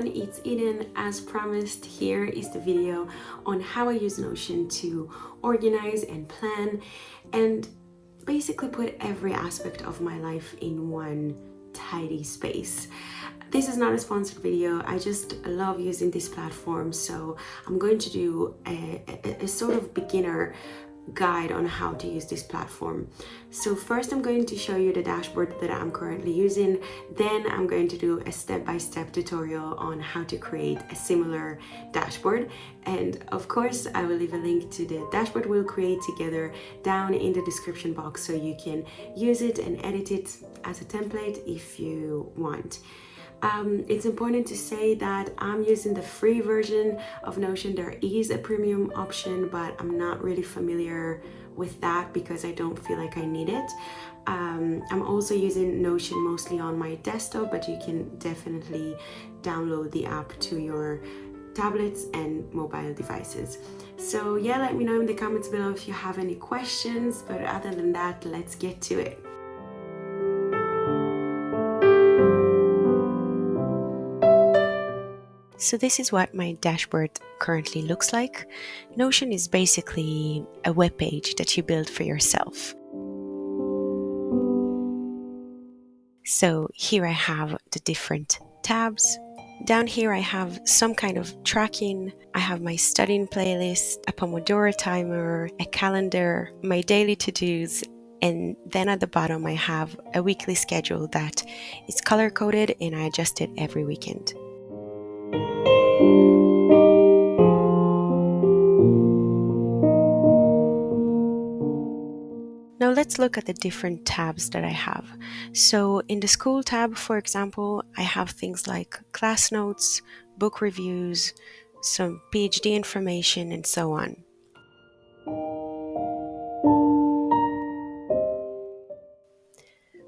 everyone, it's Eden. As promised, here is the video on how I use Notion to organize and plan and basically put every aspect of my life in one tidy space. This is not a sponsored video. I just love using this platform, so I'm going to do a sort of beginner guide on how to use this platform. So first I'm going to show you the dashboard that I'm currently using, then I'm going to do a step-by-step tutorial on how to create a similar dashboard, and of course I will leave a link to the dashboard we'll create together down in the description box so you can use it and edit it as a template if you want. It's important to say that I'm using the free version of Notion. There is a premium option, but I'm not really familiar with that because I don't feel like I need it. I'm also using Notion mostly on my desktop, but you can definitely download the app to your tablets and mobile devices. So yeah, let me know in the comments below if you have any questions, but other than that, let's get to it. So this is what my dashboard currently looks like. Notion is basically a web page that you build for yourself. So here I have the different tabs. Down here I have some kind of tracking. I have my studying playlist, a Pomodoro timer, a calendar, my daily to-dos, and then at the bottom I have a weekly schedule that is color-coded and I adjust it every weekend. Now let's look at the different tabs that I have. So in the school tab, for example, I have things like class notes, book reviews, some PhD information, and so on.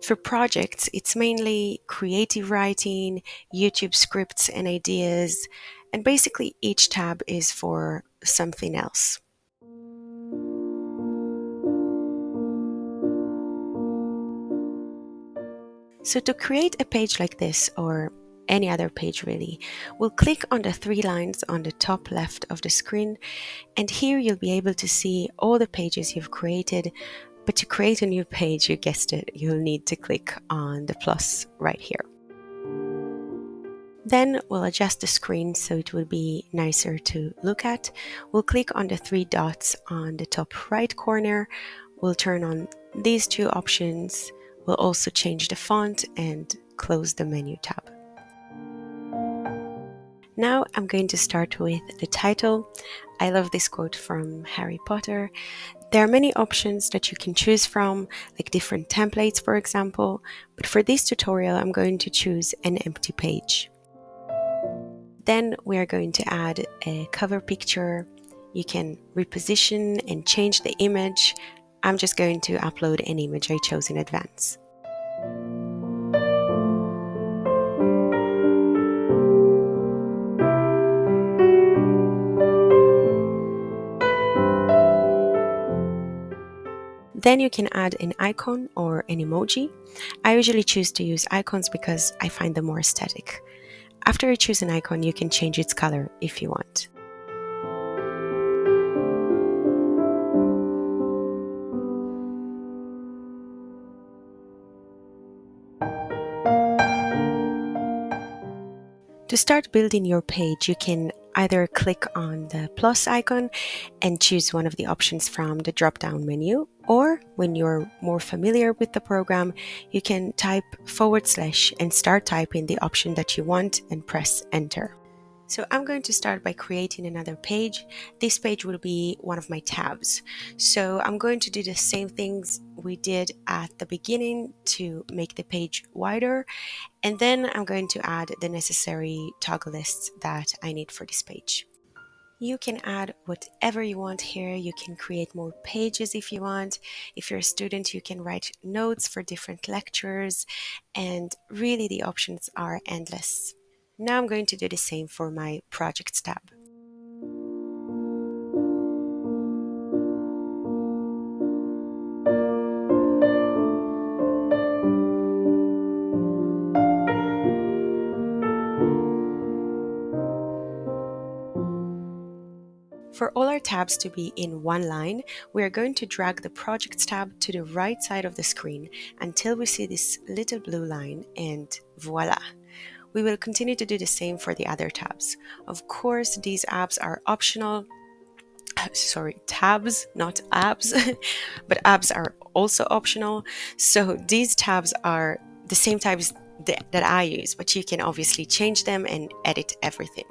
For projects, it's mainly creative writing, YouTube scripts and ideas, and basically each tab is for something else. So to create a page like this, or any other page really, we'll click on the three lines on the top left of the screen, and here you'll be able to see all the pages you've created. But to create a new page, you guessed it, you'll need to click on the plus right here. Then we'll adjust the screen so it will be nicer to look at. We'll click on the three dots on the top right corner. We'll turn on these two options. We'll also change the font and close the menu tab. Now I'm going to start with the title. I love this quote from Harry Potter. There are many options that you can choose from, like different templates, for example, but for this tutorial, I'm going to choose an empty page. Then we are going to add a cover picture. You can reposition and change the image. I'm just going to upload an image I chose in advance. Then you can add an icon or an emoji. I usually choose to use icons because I find them more aesthetic. After you choose an icon, you can change its color if you want. To start building your page, you can either click on the plus icon and choose one of the options from the drop-down menu, or when you're more familiar with the program, you can type / and start typing the option that you want and press enter. So I'm going to start by creating another page. This page will be one of my tabs. So I'm going to do the same things we did at the beginning to make the page wider. And then I'm going to add the necessary toggle lists that I need for this page. You can add whatever you want here. You can create more pages if you want. If you're a student, you can write notes for different lectures, and really the options are endless. Now I'm going to do the same for my projects tab. for all our tabs to be in one line, we are going to drag the Projects tab to the right side of the screen until we see this little blue line, and voila! We will continue to do the same for the other tabs. Of course, these apps are optional. Sorry, tabs, not apps, but apps are also optional. So these tabs are the same tabs that I use, but you can obviously change them and edit everything.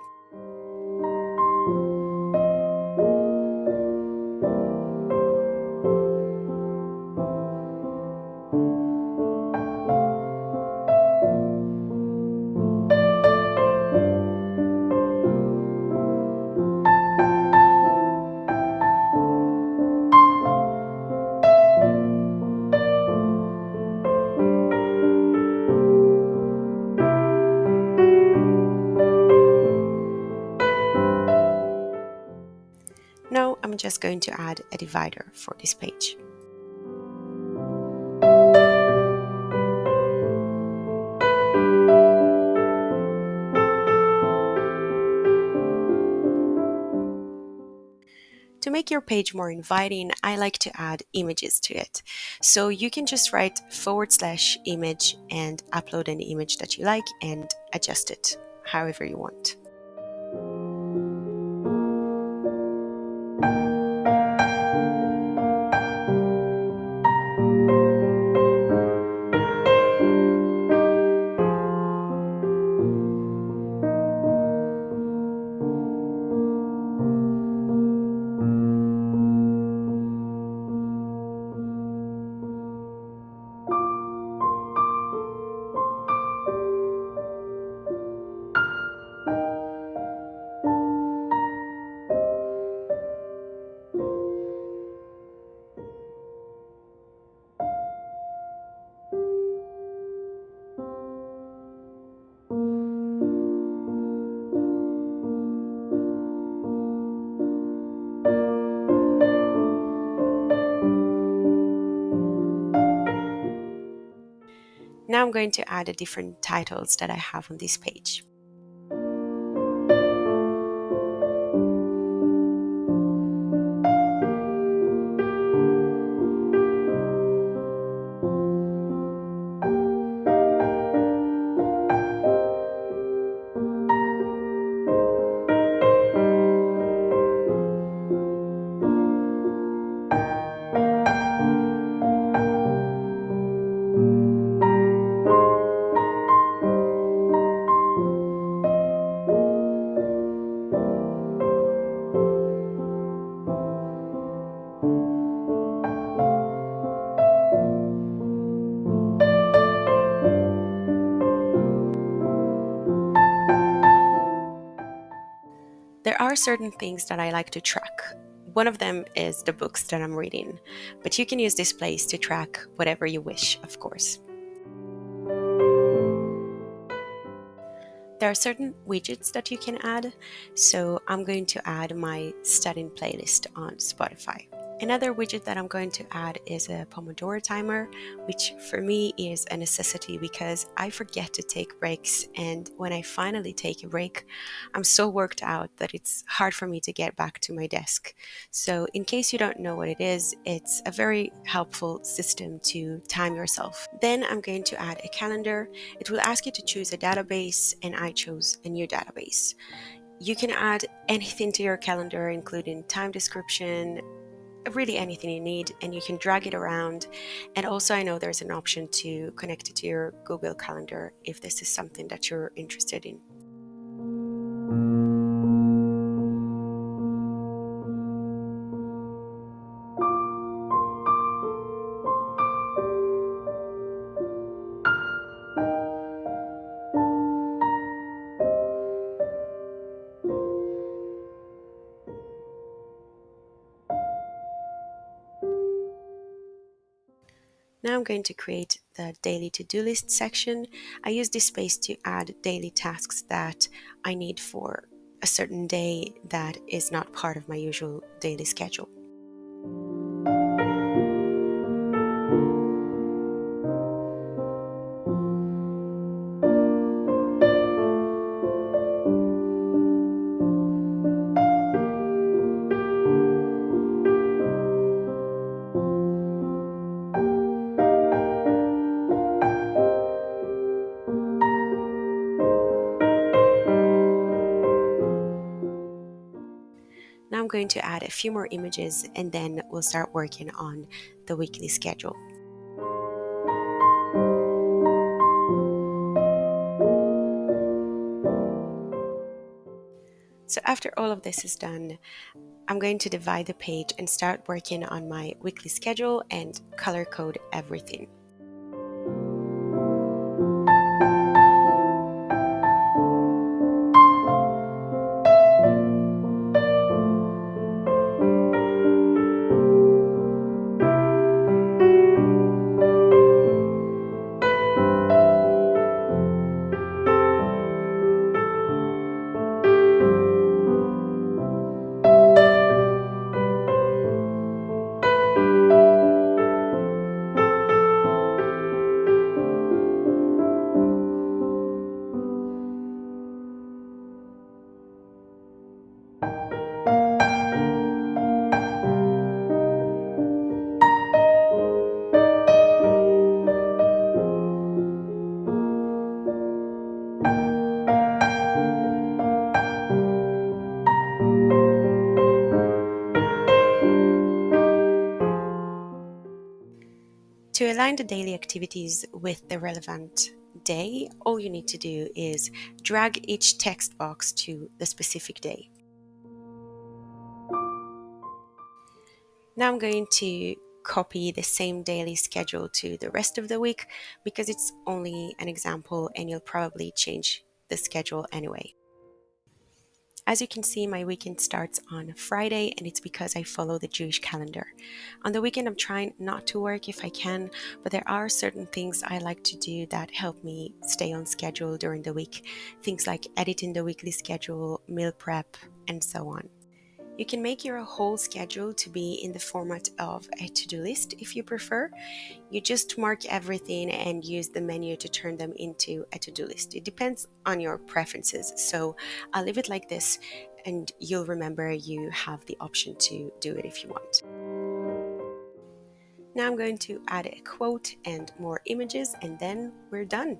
Now I'm just going to add a divider for this page. To make your page more inviting, I like to add images to it. So you can just write /image and upload an image that you like and adjust it however you want. Now I'm going to add the different titles that I have on this page. There are certain things that I like to track. One of them is the books that I'm reading, but you can use this place to track whatever you wish, of course. There are certain widgets that you can add, so I'm going to add my studying playlist on Spotify. Another widget that I'm going to add is a Pomodoro timer, which for me is a necessity because I forget to take breaks, and when I finally take a break, I'm so worked out that it's hard for me to get back to my desk. So in case you don't know what it is, it's a very helpful system to time yourself. Then I'm going to add a calendar. It will ask you to choose a database, and I chose a new database. You can add anything to your calendar, including time description, really anything you need, and you can drag it around. And also I know there's an option to connect it to your Google Calendar if this is something that you're interested in. Now I'm going to create the daily to-do list section. I use this space to add daily tasks that I need for a certain day that is not part of my usual daily schedule. going to add a few more images and then we'll start working on the weekly schedule. So after all of this is done, I'm going to divide the page and start working on my weekly schedule and color code everything. To align the daily activities with the relevant day, all you need to do is drag each text box to the specific day. Now I'm going to copy the same daily schedule to the rest of the week because it's only an example and you'll probably change the schedule anyway. As you can see, my weekend starts on Friday, and it's because I follow the Jewish calendar. On the weekend, I'm trying not to work if I can, but there are certain things I like to do that help me stay on schedule during the week. Things like editing the weekly schedule, meal prep, and so on. You can make your whole schedule to be in the format of a to-do list if you prefer. You just mark everything and use the menu to turn them into a to-do list. It depends on your preferences, so I'll leave it like this and you'll remember you have the option to do it if you want. Now I'm going to add a quote and more images and then we're done.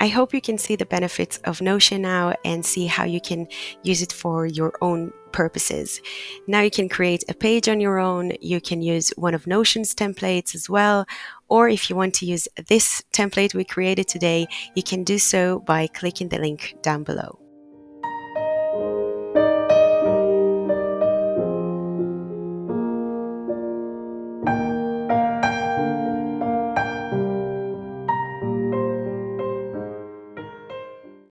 I hope you can see the benefits of Notion now and see how you can use it for your own purposes. Now you can create a page on your own, you can use one of Notion's templates as well, or if you want to use this template we created today, you can do so by clicking the link down below.